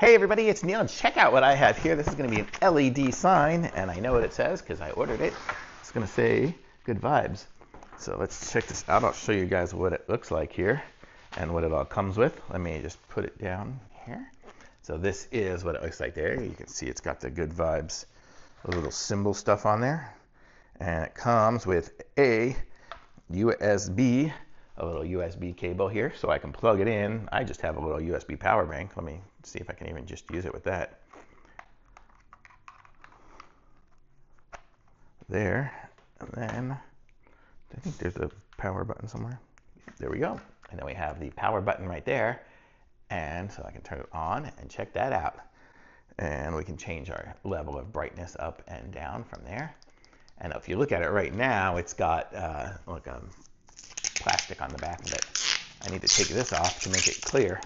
Hey everybody, it's Neil, and check out what I have here. This is going to be an LED sign, and I know what it says because I ordered it. It's going to say good vibes. So let's check this out. I'll show you guys what it looks like here and what it all comes with. Let me just put it down here. So this is what it looks like there. You can see it's got the good vibes, the little symbol stuff on there. And it comes with a USB, a little USB cable here so I can plug it in. I just have a little USB power bank. Let me see if I can even just use it with that. There, and then I think there's a power button somewhere. There we go. And then we have the power button right there. And so I can turn it on and check that out. And we can change our level of brightness up and down from there. And if you look at it right now, it's got like a plastic on the back of it. I need to take this off to make it clear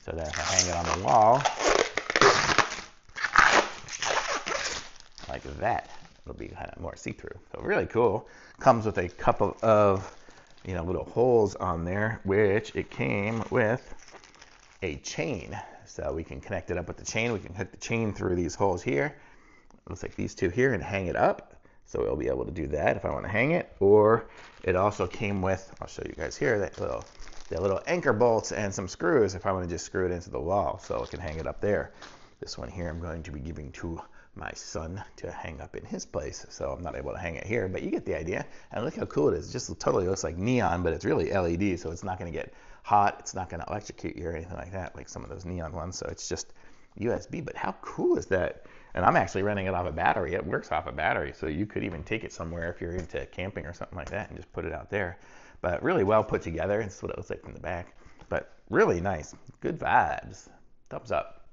so that if I hang it on the wall like that, it'll be kind of more see-through. So really cool. Comes with a couple of little holes on there, which it came with a chain. So we can connect it up with the chain. We can hook the chain through these holes here. Looks like these two here, and hang it up. So we'll be able to do that if I want to hang it. Or it also came with, I'll show you guys here, the little anchor bolts and some screws if I want to just screw it into the wall so I can hang it up there. This one here I'm going to be giving to my son to hang up in his place. So I'm not able to hang it here, but you get the idea. And look how cool it is. It just totally looks like neon, but it's really LED, so it's not going to get hot. It's not going to electrocute you or anything like that, like some of those neon ones. So it's just USB, but how cool is that? And I'm actually running it off a battery. It works off a battery, so you could even take it somewhere if you're into camping or something like that and just put it out there. But really well put together. It's what it looks like from the back. But really nice. Good vibes. Thumbs up.